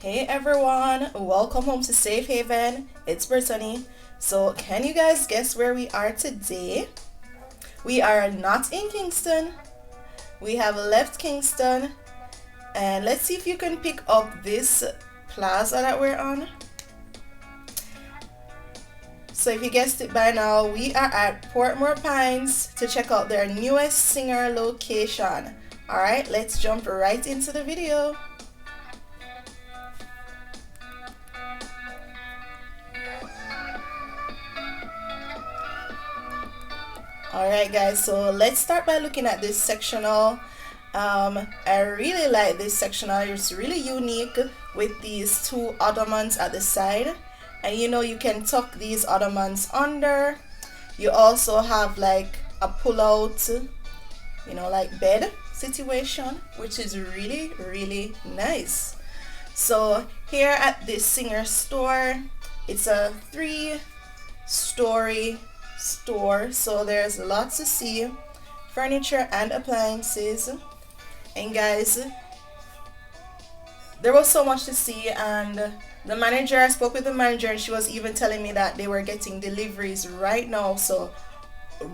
Hey everyone, welcome home to Safe Haven. It's Britonny. So can you guys guess where we are today? We are not in Kingston. We have left Kingston, and let's see if you can pick up this plaza that we're on. So if you guessed it by now, we are at Portmore Pines to check out their newest Singer location. Alright, let's jump right into the video. Alright guys, so let's start by looking at this sectional. I really like this sectional. It's really unique with these two ottomans at the side, and you know you can tuck these ottomans under. You also have like a pull-out, you know, like bed situation, which is really nice. So here at this Singer store, it's a 3-story store, so there's lots to see, furniture and appliances. And guys, there was so much to see, and the manager, I spoke with the manager and she was even telling me that they were getting deliveries right now. So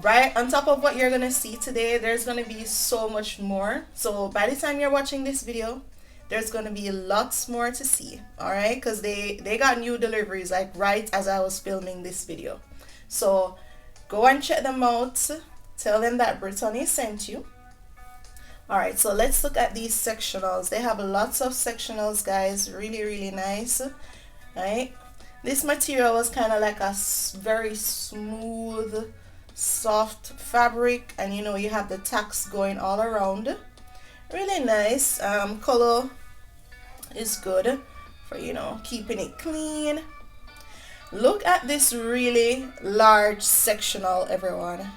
right on top of what you're gonna see today, there's gonna be so much more. So by the time you're watching this video, there's gonna be lots more to see. All right, because they got new deliveries like right as I was filming this video. So go and check them out. Tell them that Britonny sent you. Alright, so let's look at these sectionals. They have lots of sectionals, guys. Really nice. Right? This material was kind of like a very smooth, soft fabric. And you know, you have the tacks going all around. Really nice. Color is good for, you know, keeping it clean. Look at this really large sectional, everyone.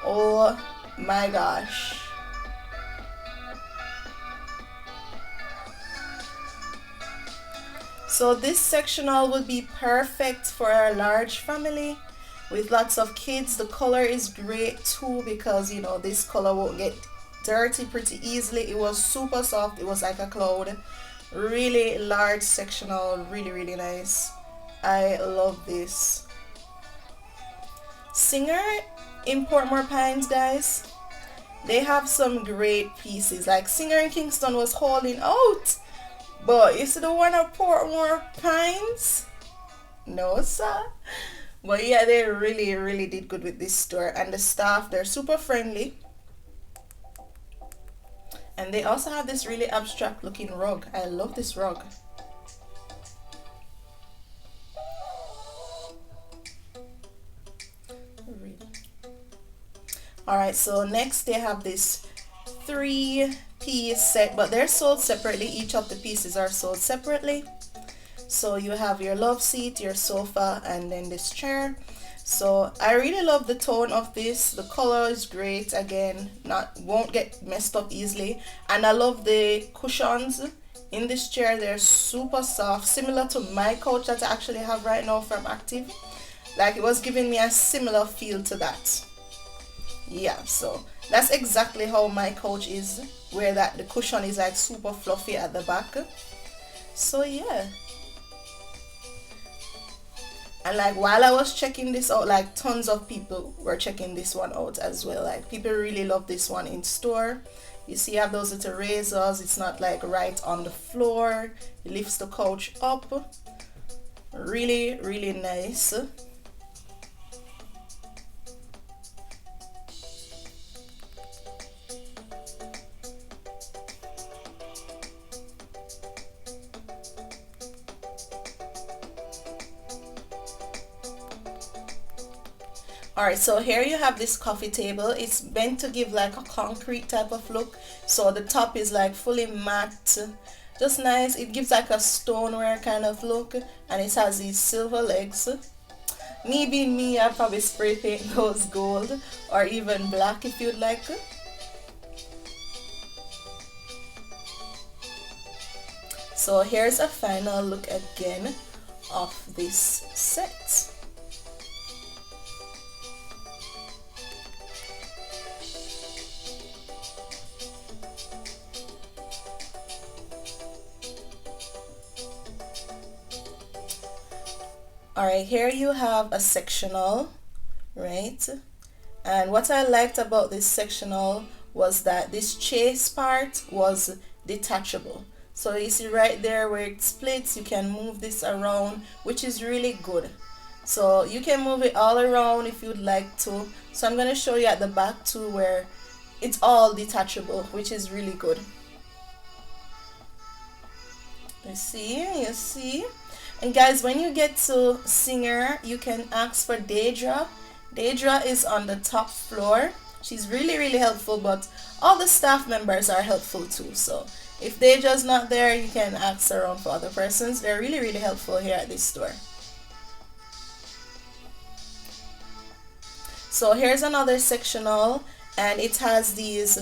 Oh my gosh. So this sectional would be perfect for a large family with lots of kids. The color is great too, because you know this color won't get dirty pretty easily. It was super soft. It was like a cloud. Really large sectional, really nice. I love this. Singer in Portmore Pines, guys, they have some great pieces. Like Singer in Kingston was holding out, but you see the one at Portmore Pines? No sir. But yeah, they really did good with this store, and the staff, they're super friendly. And they also have this really abstract looking rug. I love this rug. Alright, so next they have this 3-piece set, but they're sold separately. Each of the pieces are sold separately. So you have your love seat, your sofa, and then this chair. So I really love the tone of this. The color is great. Again, won't get messed up easily. And I love the cushions in this chair. They're super soft, similar to my couch that I actually have right now from Active. Like, it was giving me a similar feel to that. Yeah, so that's exactly how my couch is, where that the cushion is like super fluffy at the back. So yeah. And like while I was checking this out, like tons of people were checking this one out as well. Like people really love this one in store. You see, you have those little razors. It's not like right on the floor. It lifts the couch up. Really nice. Alright, so here you have this coffee table. It's meant to give like a concrete type of look. So the top is like fully matte. Just nice. It gives like a stoneware kind of look. And it has these silver legs. Me being me, I'd probably spray paint those gold or even black if you'd like. So here's a final look again of this set. Alright, here you have a sectional, right? And what I liked about this sectional was that this chase part was detachable. So you see right there where it splits, you can move this around, which is really good. So you can move it all around if you'd like to. So I'm going to show you at the back too, where it's all detachable, which is really good. You see. And guys, when you get to Singer, you can ask for Deidre. Deidre is on the top floor. She's really helpful, but all the staff members are helpful too. So if Deidre's not there, you can ask around for other persons. They're really helpful here at this store. So here's another sectional, and it has these,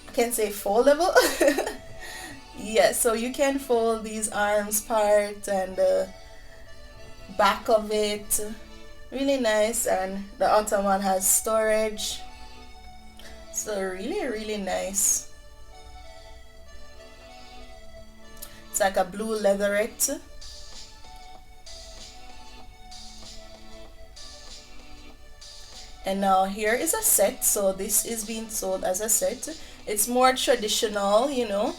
I can say foldable. Yeah, so you can fold these arms part and the back of it. Really nice, and the ottoman has storage. So really nice. It's like a blue leatherette. And now here is a set. So this is being sold as a set. It's more traditional, you know.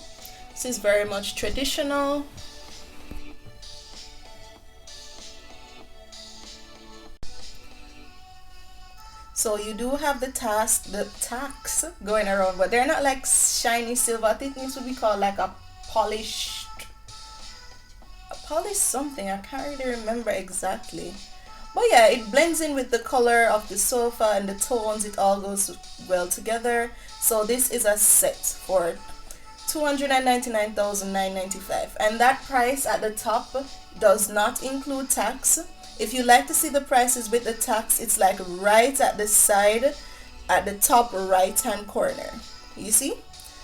This is very much traditional. So you do have the tacks going around, but they're not like shiny silver. I think this would be called like a polished something. I can't really remember exactly. But yeah, it blends in with the color of the sofa and the tones. It all goes well together. So this is a set for $299,995, and that price at the top does not include tax. If you like to see the prices with the tax, it's like right at the side at the top right hand corner. You see?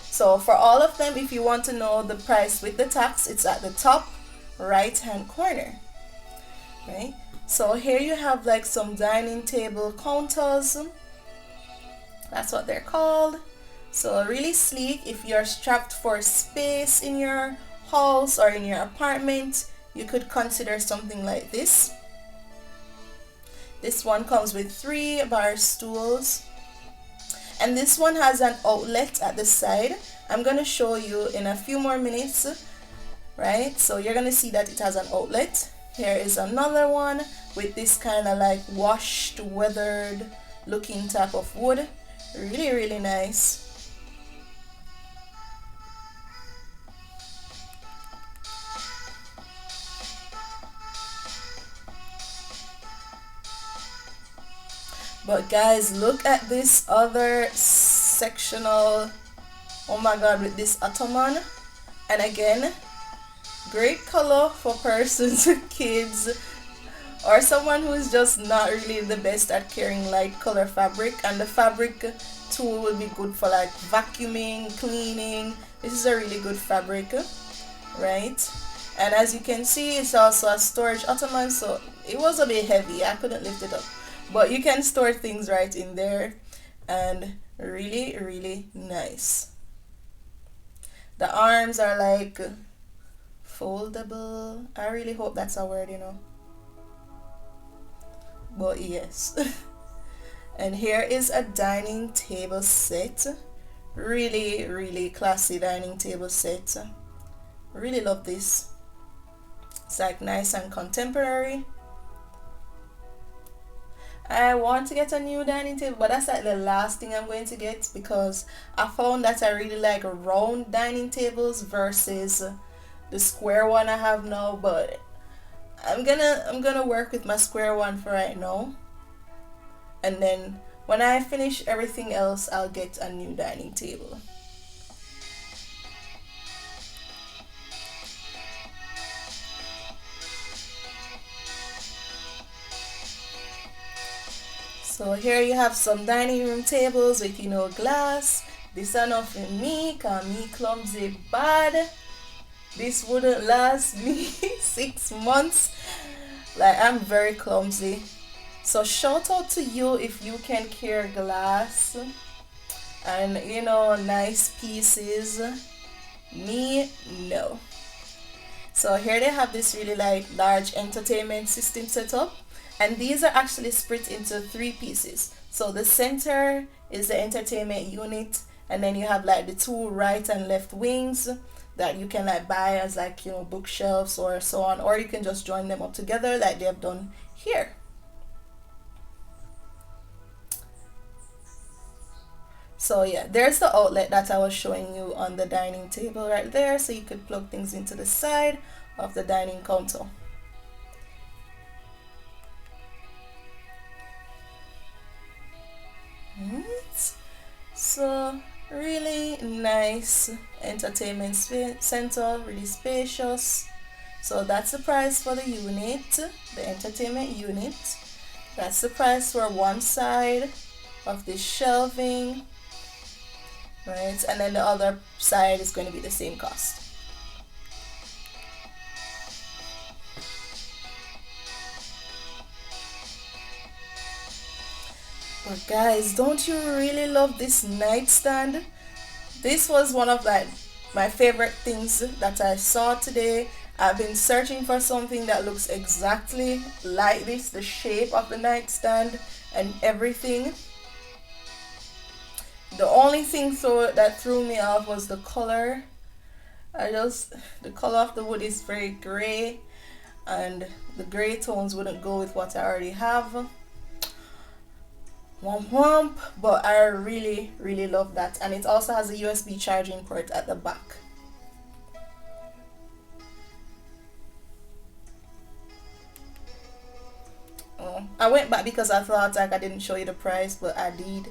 So for all of them, if you want to know the price with the tax, it's at the top right hand corner, right? So here you have like some dining table counters. That's what they're called. So really sleek. If you're strapped for space in your house or in your apartment, you could consider something like this. This one comes with 3 bar stools, and this one has an outlet at the side. I'm going to show you in a few more minutes, right? So you're going to see that it has an outlet. Here is another one with this kind of like washed, weathered looking type of wood. Really nice. But guys, look at this other sectional. Oh my god, with this ottoman. And again, great color for persons, kids, or someone who is just not really the best at carrying light color fabric. And the fabric tool will be good for like vacuuming, cleaning. This is a really good fabric, right? And as you can see, it's also a storage ottoman, so it was a bit heavy. I couldn't lift it up. But you can store things right in there, and really nice. The arms are like foldable. I really hope that's a word, you know. But yes. And here is a dining table set. Really classy dining table set. Really love this. It's like nice and contemporary. I want to get a new dining table, but that's like the last thing I'm going to get, because I found that I really like round dining tables versus the square one I have now. But I'm gonna work with my square one for right now, and then when I finish everything else, I'll get a new dining table. So here you have some dining room tables with, you know, glass. This is enough for me, cause me clumsy bad. This wouldn't last me 6 months. Like, I'm very clumsy. So shout out to you if you can carry glass and, you know, nice pieces. Me, no. So So here they have this really like large entertainment system setup, and these are actually split into three pieces. So the center is the entertainment unit, and then you have like the two right and left wings that you can like buy as like, you know, bookshelves or so on, or you can just join them up together like they have done here. So yeah, there's the outlet that I was showing you on the dining table right there, so you could plug things into the side of the dining counter. Right. So really nice entertainment center, really spacious. So that's the price for the unit, the entertainment unit. That's the price for one side of the shelving, right? And then the other side is going to be the same cost. But guys, don't you really love this nightstand? This was one of like my favorite things that I saw today. I've been searching for something that looks exactly like this, the shape of the nightstand and everything. The only thing that threw me off was the color. The color of the wood is very gray, and the gray tones wouldn't go with what I already have. Womp womp, but I really love that, and it also has a USB charging port at the back. Oh, I went back because I thought like I didn't show you the price, but I did.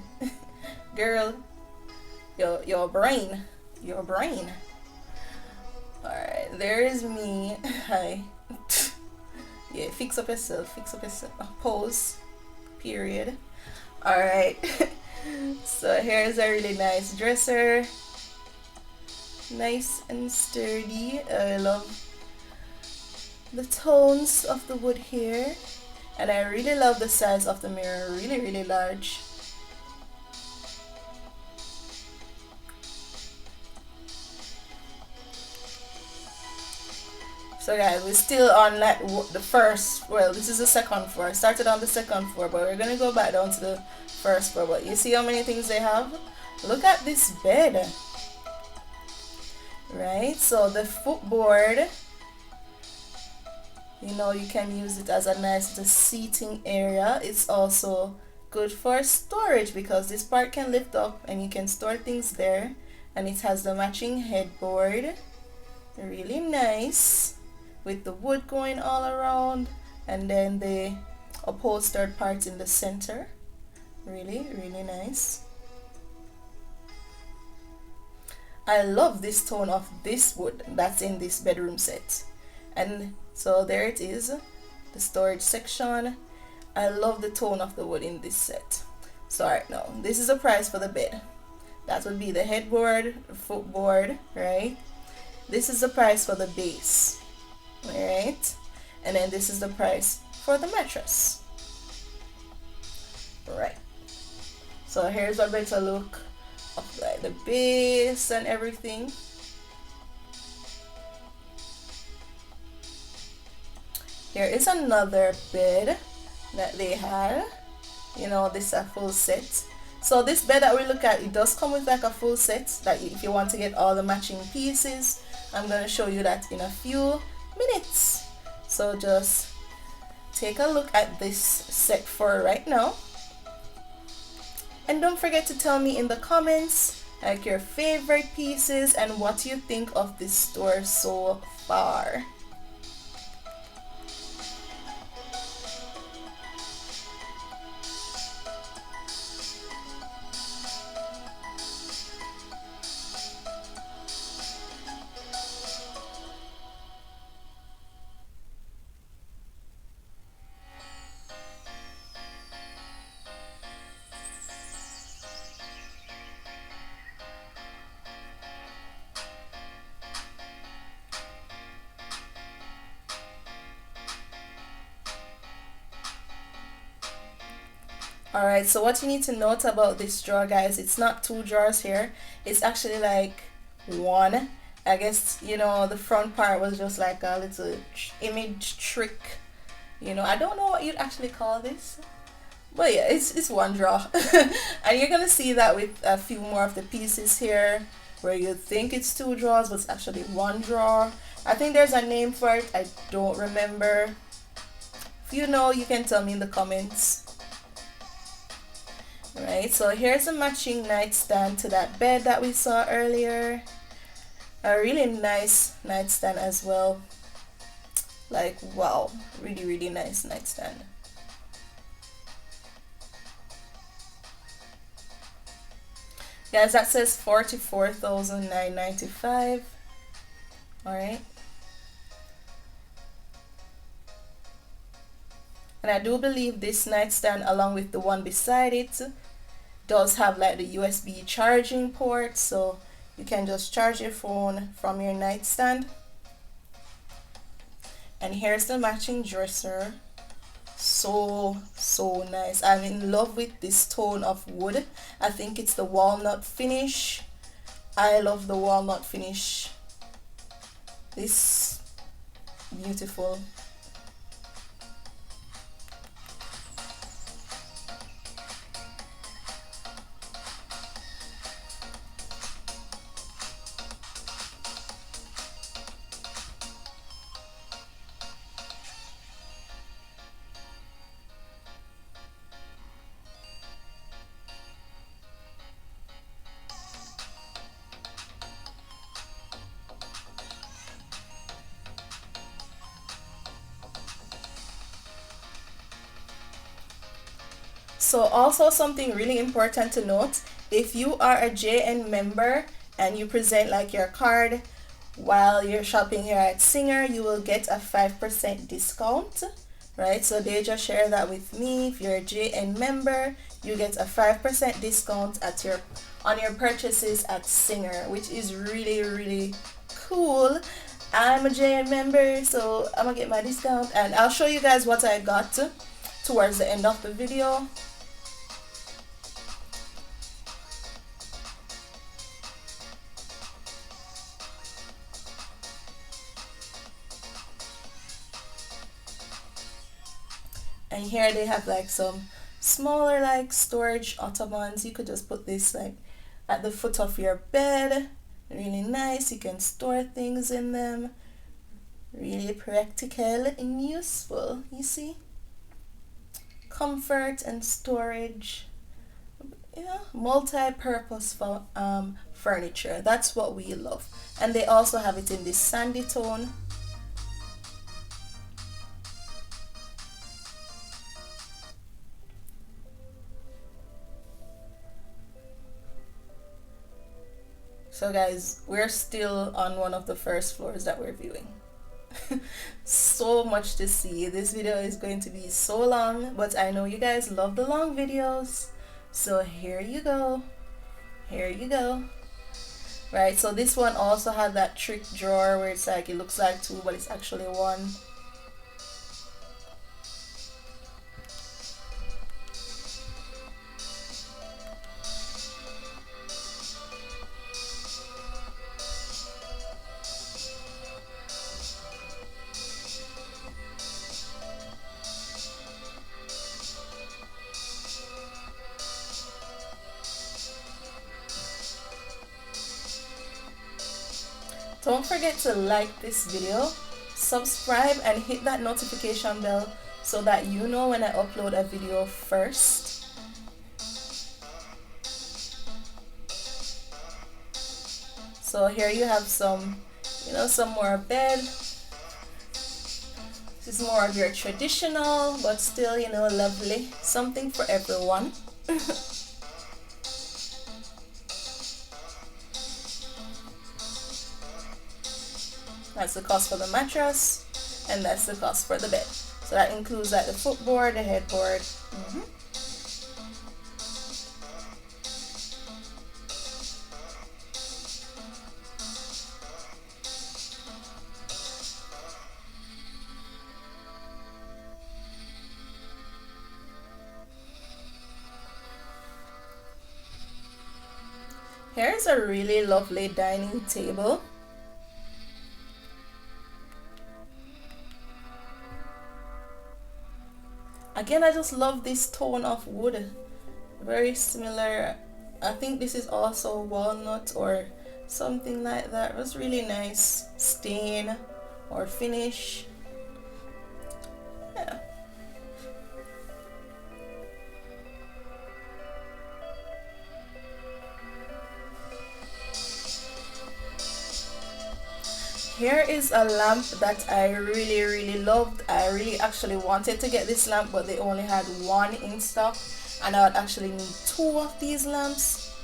Girl, your brain. Alright, there is me. Hi. Yeah, fix up yourself. Pose. Period. Alright. So here's a really nice dresser. Nice and sturdy. I love the tones of the wood here. And I really love the size of the mirror. Really large. So guys, we're still on like the first, well, this is the second floor. I started on the second floor, but we're gonna go back down to the first floor. But you see how many things they have? Look at this bed. Right, so the footboard, you know, you can use it as a nice seating area. It's also good for storage because this part can lift up and you can store things there. And it has the matching headboard. Really nice, with the wood going all around, and then the upholstered part in the center. Really nice. I love this tone of this wood that's in this bedroom set. And so there it is, the storage section. I love the tone of the wood in this set. So alright, now this is the price for the bed. That would be the headboard, footboard, right? This is the price for the base, alright? And then this is the price for the mattress. Right. So here's a better look of like the base and everything. Here is another bed that they had. You know, this is a full set. So this bed that we look at, it does come with like a full set, that if you want to get all the matching pieces. I'm going to show you that in a few minutes. So just take a look at this set for right now. And don't forget to tell me in the comments like your favorite pieces and what you think of this store so far. Alright, so what you need to note about this drawer, guys, it's not two drawers here. It's actually like one, I guess, you know, the front part was just like a little image trick. You know, I don't know what you'd actually call this. But yeah, it's one draw. And you're gonna see that with a few more of the pieces here, where you think it's two draws, but it's actually one draw. I think there's a name for it. I don't remember. If you know, you can tell me in the comments. Right, so here's a matching nightstand to that bed that we saw earlier. A really nice nightstand as well. Like, wow, really, really nice nightstand. Guys, that says 44,995. All right. And I do believe this nightstand, along with the one beside it, does have like the USB charging port, so you can just charge your phone from your nightstand. And here's the matching dresser. So nice. I'm in love with this tone of wood. I think it's the walnut finish. I love the walnut finish. This beautiful. So also something really important to note, if you are a JN member and you present like your card while you're shopping here at Singer, you will get a 5% discount, right? So they just share that with me. If you're a JN member, you get a 5% discount at on your purchases at Singer, which is really, really cool. I'm a JN member, so I'm gonna get my discount, and I'll show you guys what I got towards the end of the video. And here they have like some smaller like storage ottomans. You could just put this like at the foot of your bed. Really nice. You can store things in them. Really practical and useful, you see. Comfort and storage. Yeah, multi-purpose furniture. That's what we love. And they also have it in this sandy tone. So guys, we're still on one of the first floors that we're viewing. So much to see. This video is going to be so long, but I know you guys love the long videos. So here you go. Here you go. Right, so this one also had that trick drawer where it's like, it looks like two, but it's actually one. Don't forget to like this video, subscribe, and hit that notification bell so that you know when I upload a video first. So here you have some, some more bed. This is more of your traditional, but still, lovely. Something for everyone. That's the cost for the mattress, and that's the cost for the bed. So that includes like the footboard, the headboard. Here's a really lovely dining table. Again, I just love this tone of wood. Very similar. I think this is also walnut or something like that. It was really nice stain or finish. Yeah. Here is a lamp that I really loved. I really actually wanted to get this lamp, but they only had one in stock, and I would actually need two of these lamps,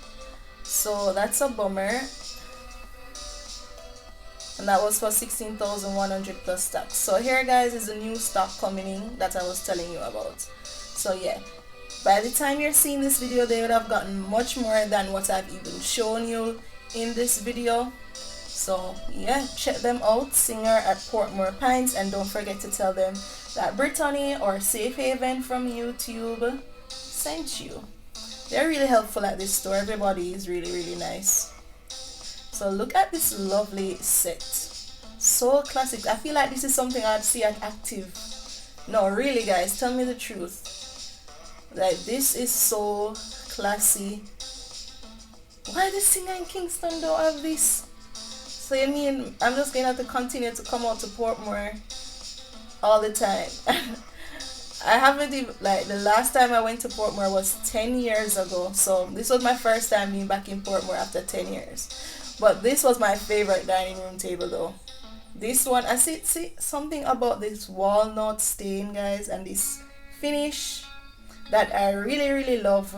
so that's a bummer. And that was for 16,100 plus tax. So here guys is the new stock coming in that I was telling you about. So yeah, by the time you're seeing this video, they would have gotten much more than what I've even shown you in this video. So yeah, check them out, Singer at Portmore Pines, and don't forget to tell them that Britonny or Safe Haven from YouTube sent you. They're really helpful at this store. Everybody is really nice. So look at this lovely set. So classic. I feel like this is something I'd see at Active. No, really guys, tell me the truth. Like, this is so classy. Why the Singer in Kingston don't have this? So you mean I'm just going to have to continue to come out to Portmore all the time? I haven't even, like, the last time I went to Portmore was 10 years ago. So this was my first time being back in Portmore after 10 years. But this was my favorite dining room table though. This one, I see something about this walnut stain guys, and this finish that I really love.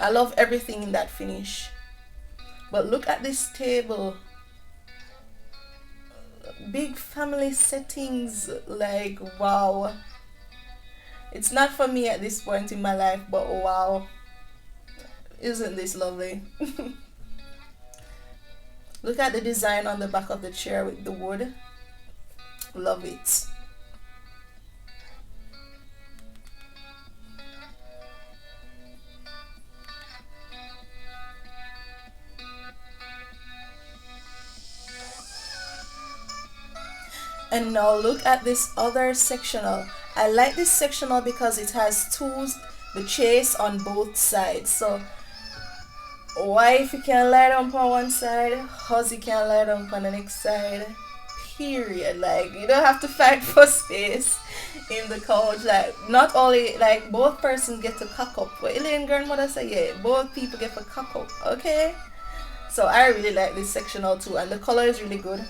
I love everything in that finish. But look at this table. Big family settings, like wow. It's not for me at this point in my life, but wow, isn't this lovely? Look at the design on the back of the chair with the wood. Love it. And now look at this other sectional. I like this sectional because it has the chase on both sides. So wife can lie down on one side, husband can lie down on the next side. Period. Like, you don't have to fight for space in the couch. Like, not only, like, both persons get to cock up. What Elaine grandmother say, yeah, both people get to cock up. Okay? So I really like this sectional too, and the color is really good.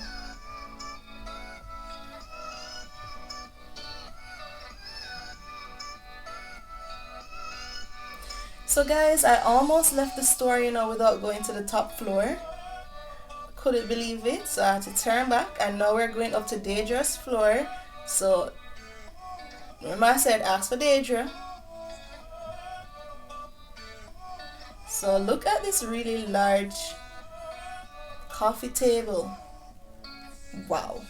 So guys, I almost left the store, you know, without going to the top floor. Couldn't believe it, so I had to turn back, and now we're going up to Deidre's floor. So remember I said ask for Deidre. So look at this really large coffee table. Wow.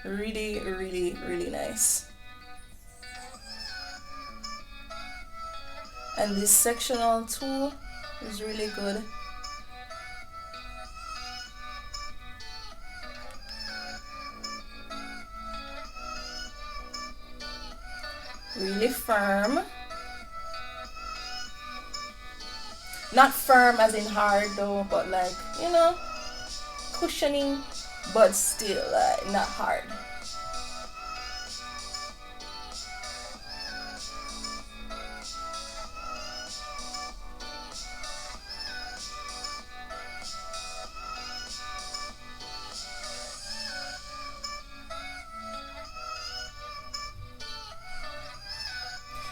Really nice. And this sectional too is really good. Really firm. Not firm as in hard though, but like, you know, cushioning, but still not hard.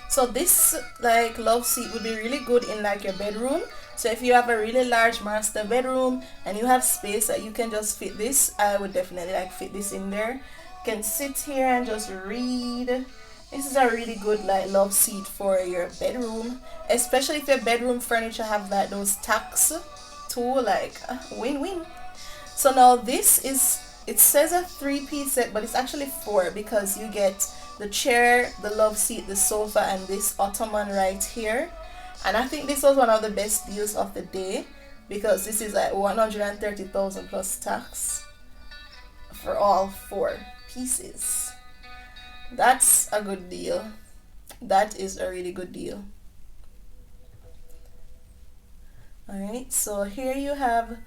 So this like love seat would be really good in like your bedroom. So if you have a really large master bedroom and you have space that you can just fit this, I would definitely like fit this in there. You can sit here and just read. This is a really good like love seat for your bedroom, especially if your bedroom furniture have like those tacks too, like win-win. So now this is, it says a 3-piece set, but it's actually 4 because you get the chair, the love seat, the sofa, and this ottoman right here. And I think this was one of the best deals of the day because this is like 130,000 plus tax for all 4 pieces. That's a good deal. That is a really good deal. Alright, so here you have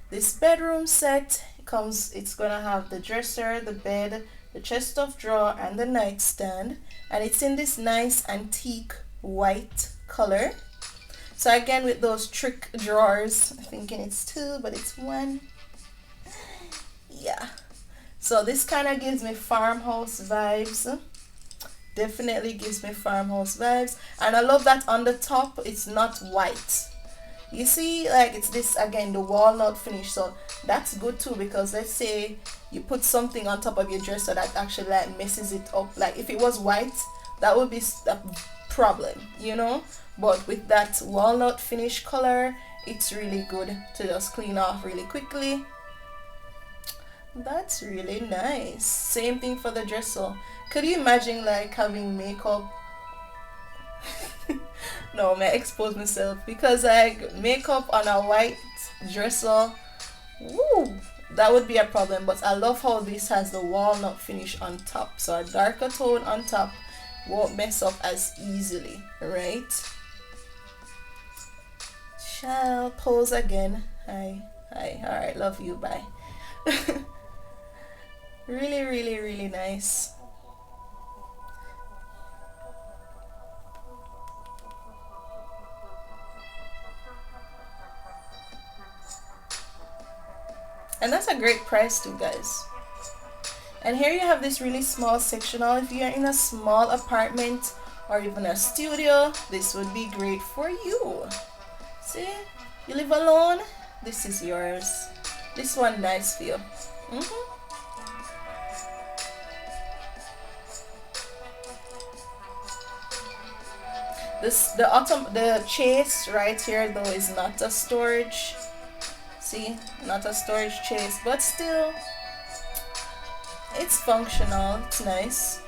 this bedroom set. It's gonna have the dresser, the bed, the chest of drawer, and the nightstand, and it's in this nice antique white color. So again, with those trick drawers, I'm thinking it's 2 but it's 1. Yeah, so this kind of gives me farmhouse vibes. Definitely gives me farmhouse vibes. And I love that on the top it's not white. You see, like, it's this, again, the walnut finish, so that's good too, because let's say you put something on top of your dresser that actually like messes it up. Like if it was white, that would be a problem, you know, but with that walnut finish color, it's really good to just clean off really quickly. That's really nice. Same thing for the dresser. Could you imagine like having makeup? No, I may expose myself, because like makeup on a white dresser, woo, that would be a problem. But I love how this has the walnut finish on top, so a darker tone on top won't mess up as easily, right? Shall pose again. Hi, hi. All right, love you. Bye. Really, really, really nice. And that's a great price too, guys. And here you have this really small sectional. If you're in a small apartment or even a studio, this would be great for you. See, you live alone, this is yours. This one nice for you. The chase right here though is not a storage. See, not a storage chase, but still it's functional. It's nice.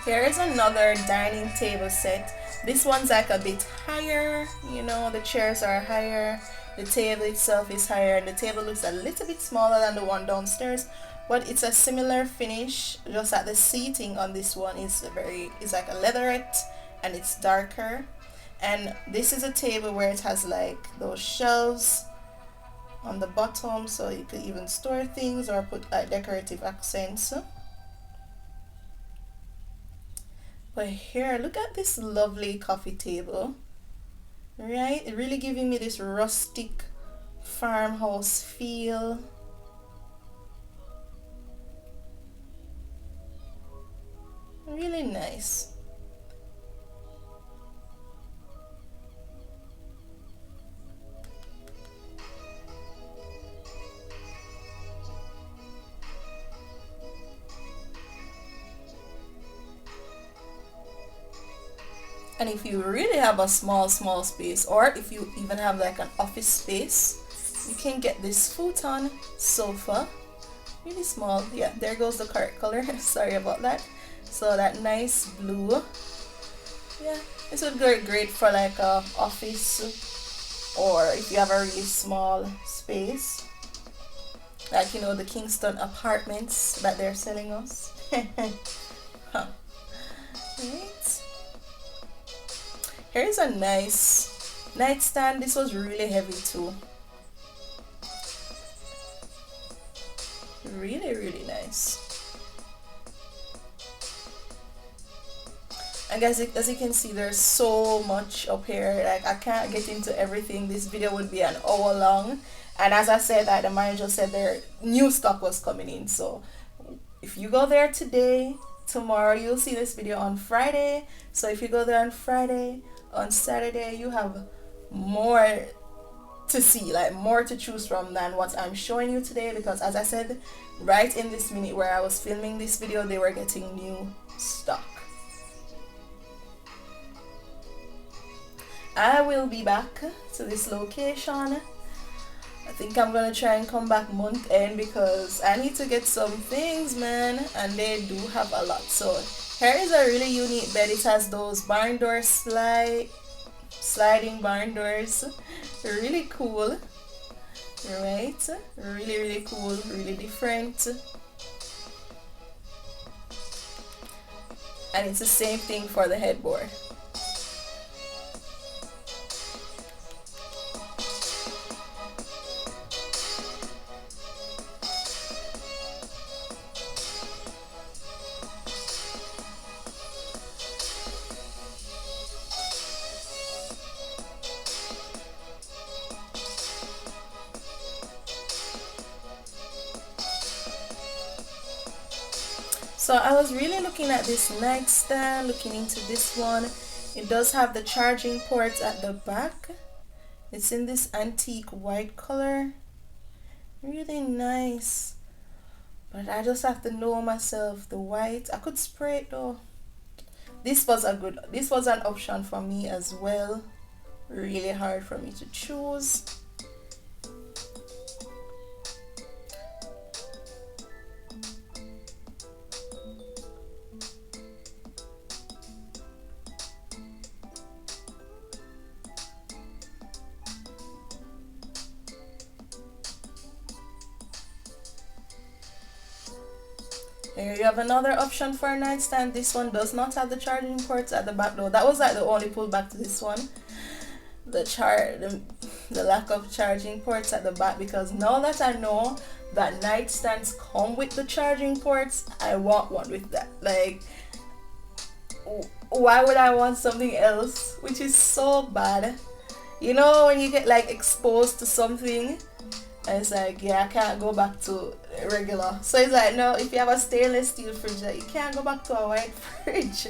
Here is another dining table set. This one's like a bit higher, you know, the chairs are higher, the table itself is higher, and the table looks a little bit smaller than the one downstairs, but it's a similar finish, just that the seating on this one is like a leatherette, and it's darker. And this is a table where it has like those shelves on the bottom, so you could even store things or put like decorative accents. But here, look at this lovely coffee table, right? It really giving me this rustic farmhouse feel. Really nice. And if you really have a small space, or if you even have like an office space, you can get this futon sofa. Really small. Yeah, there goes the correct color. Sorry about that. So that nice blue. Yeah, this would go great for like a office, or if you have a really small space, like, you know, the Kingston apartments that they're selling us. Huh. Right. Here's a nice nightstand. This was really heavy too. Really, really nice. And guys, as you can see, there's so much up here. Like, I can't get into everything. This video would be an hour long. And as I said, that the manager said their new stock was coming in. So if you go there today, tomorrow you'll see this video on Friday. So if you go there on Friday, on Saturday, you have more to see, like more to choose from than what I'm showing you today, because as I said, right in this minute where I was filming this video, they were getting new stock. I will be back to this location I think I'm gonna try and come back month end because I need to get some things, man, and they do have a lot. So here is a really unique bed. It has those barn door sliding barn doors. Really cool, right? Really, really cool, really different. And it's the same thing for the headboard. So I was really looking at this nightstand, looking into this one. It does have the charging ports at the back. It's in this antique white color. Really nice. But I just have to know myself the white. I could spray it though. This was an option for me as well. Really hard for me to choose. Here you have another option for a nightstand. This one does not have the charging ports at the back though. That was like the only pullback to this one. The lack of charging ports at the back, because now that I know that nightstands come with the charging ports, I want one with that. Like, why would I want something else? Which is so bad. You know when you get like exposed to something, and it's like, yeah, I can't go back to regular. So it's like, no, if you have a stainless steel fridge, like, you can't go back to a white fridge.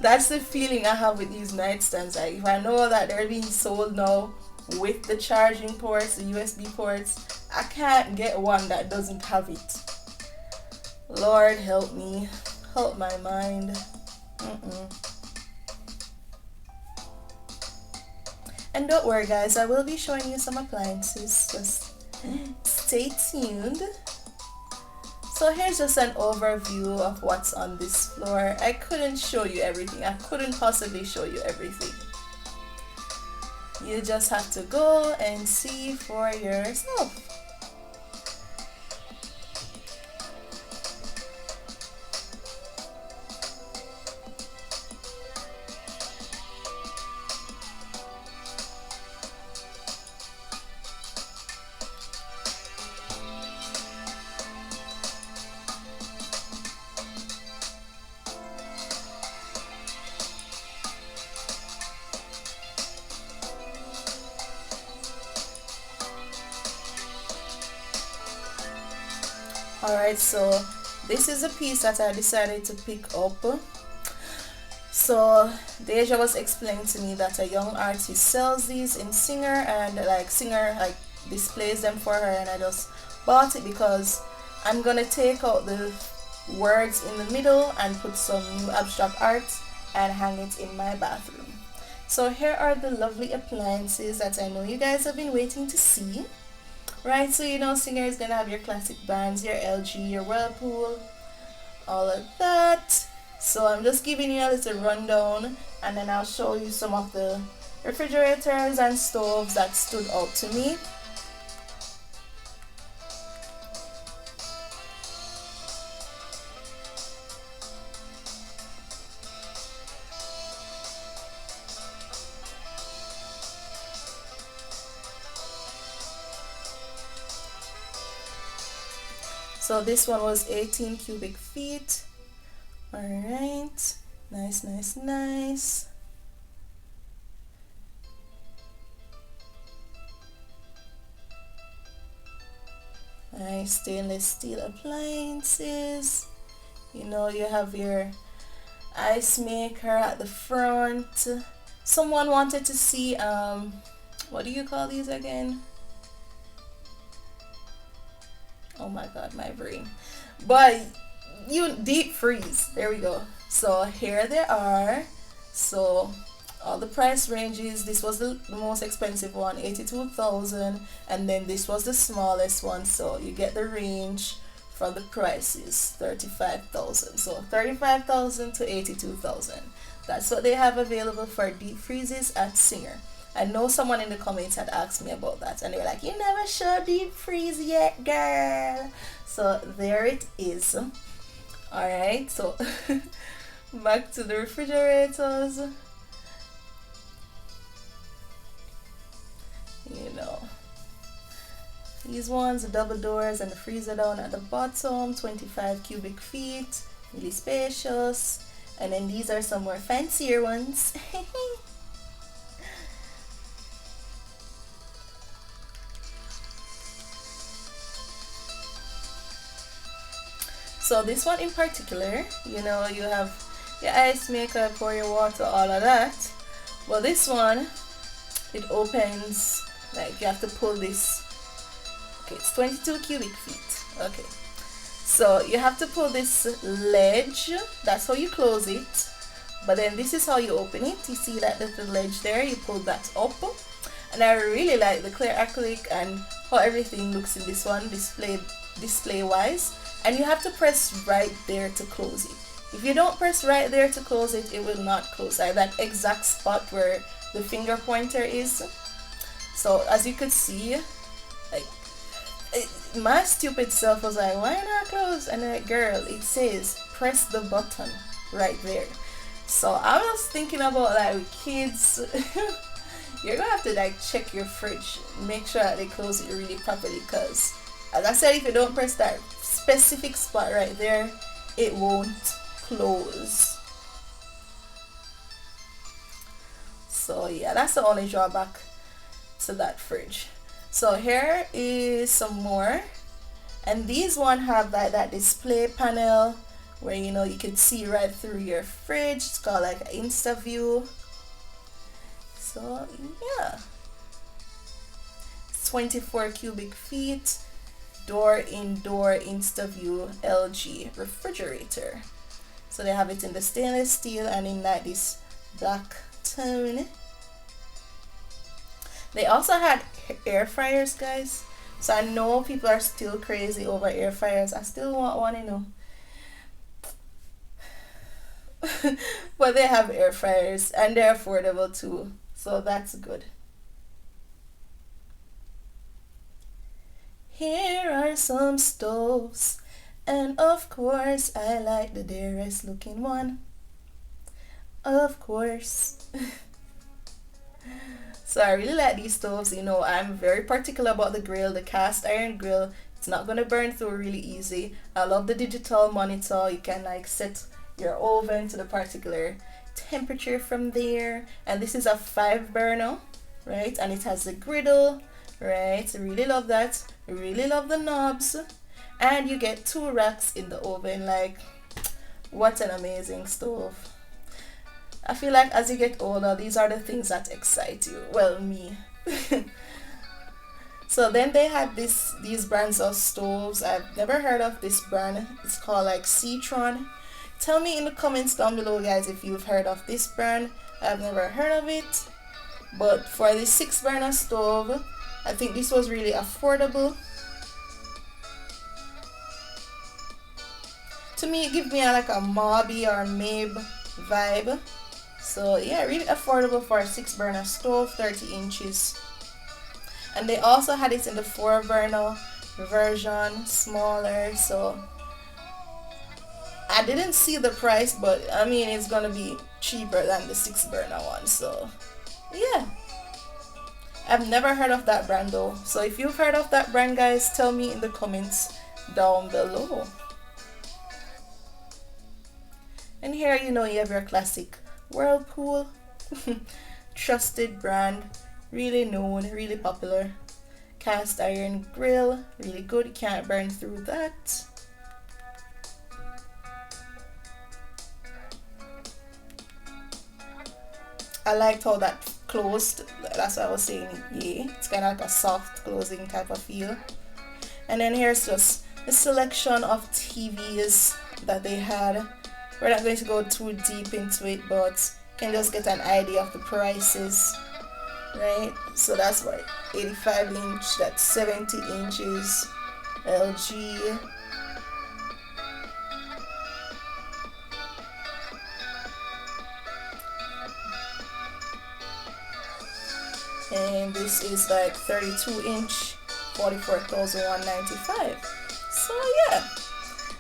That's the feeling I have with these nightstands. Like, if I know that they're being sold now with the charging ports, the USB ports, I can't get one that doesn't have it. Lord help me. Help my mind. And don't worry guys, I will be showing you some appliances. Just stay tuned. So here's just an overview of what's on this floor. I couldn't show you everything. I couldn't possibly show you everything. You just have to go and see for yourself. Alright, so this is a piece that I decided to pick up. So Deja was explaining to me that a young artist sells these in Singer, and like Singer like displays them for her, and I just bought it because I'm gonna take out the words in the middle and put some new abstract art and hang it in my bathroom. So here are the lovely appliances that I know you guys have been waiting to see. Right, so you know Singer is gonna have your classic brands, your LG, your Whirlpool, all of that. So I'm just giving you a little rundown, and then I'll show you some of the refrigerators and stoves that stood out to me. So this one was 18 cubic feet. Alright, nice, nice, nice. Nice stainless steel appliances. You know, you have your ice maker at the front. Someone wanted to see, what do you call these again? Oh my god, my brain. But you deep freeze. There we go. So here they are. So all the price ranges. This was the most expensive one, 82,000, and then this was the smallest one, so you get the range from the prices, 35,000. So 35,000 to 82,000. That's what they have available for deep freezes at Singer. I know someone in the comments had asked me about that, and they were like, you never show deep freeze yet, girl. So there it is. Alright, so back to the refrigerators. You know, these ones, the double doors and the freezer down at the bottom, 25 cubic feet, really spacious. And then these are some more fancier ones. So this one in particular, you know, you have your ice maker, pour your water, all of that. Well, this one, it opens, like you have to pull this. Okay, it's 22 cubic feet. Okay, so you have to pull this ledge. That's how you close it. But then this is how you open it. You see that little ledge there? You pull that up. And I really like the clear acrylic and how everything looks in this one, display wise. And you have to press right there to close it. If you don't press right there to close it, it will not close. Like that exact spot where the finger pointer is. So as you could see, like my stupid self was like, why not close? And I'm like, girl, it says press the button right there. So I was thinking about, like, with kids, you're gonna have to like check your fridge, make sure that they close it really properly, because as I said, if you don't press that specific spot right there, it won't close. So yeah, that's the only drawback to that fridge. So here is some more, and these one have like that display panel where, you know, you can see right through your fridge. It's called like an Insta view. So yeah, it's 24 cubic feet, door indoor Insta view LG refrigerator. So they have it in the stainless steel and in like this black tone. They also had air fryers, guys. So I know people are still crazy over air fryers. I still want one, you know. But they have air fryers and they're affordable too. So that's good. Here are some stoves. And of course, I like the dearest looking one. Of course. So I really like these stoves. You know, I'm very particular about the grill, the cast iron grill. It's not going to burn through really easy. I love the digital monitor. You can like set your oven to the particular temperature from there. And this is a 5 burner, right? And it has the griddle, right? I really love that. I really love the knobs. And you get 2 racks in the oven. Like, what an amazing stove. I feel like as you get older, these are the things that excite you. Well, me. So then they had these brands of stoves. I've never heard of this brand. It's called like Citron. Tell me in the comments down below, guys, if you've heard of this brand. I've never heard of it. But for the 6 burner stove, I think this was really affordable. To me, it gives me like a Mobby or Mabe vibe. So yeah, really affordable for a 6 burner stove, 30 inches. And they also had it in the 4 burner version, smaller. So I didn't see the price, but I mean, it's gonna be cheaper than the 6 burner one. So yeah, I've never heard of that brand though. So if you've heard of that brand, guys, tell me in the comments down below. And here, you know, you have your classic Whirlpool. Trusted brand, really known, really popular. Cast iron grill, really good. You can't burn through that. I liked how that closed. That's what I was saying. Yeah, it's kind of like a soft closing type of feel. And then here's just a selection of TVs that they had. We're not going to go too deep into it, but can just get an idea of the prices, right? So that's what, 85 inch, that's 70 inches LG. And this is like 32 inch, 44,195. So yeah.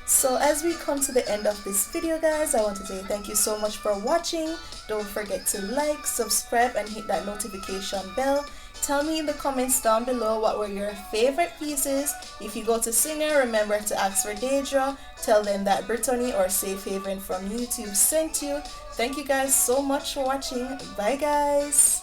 So as we come to the end of this video, guys, I want to say thank you so much for watching. Don't forget to like, subscribe, and hit that notification bell. Tell me in the comments down below what were your favorite pieces. If you go to Singer, remember to ask for Deidre. Tell them that Britonny or Safe Haven from YouTube sent you. Thank you guys so much for watching. Bye guys.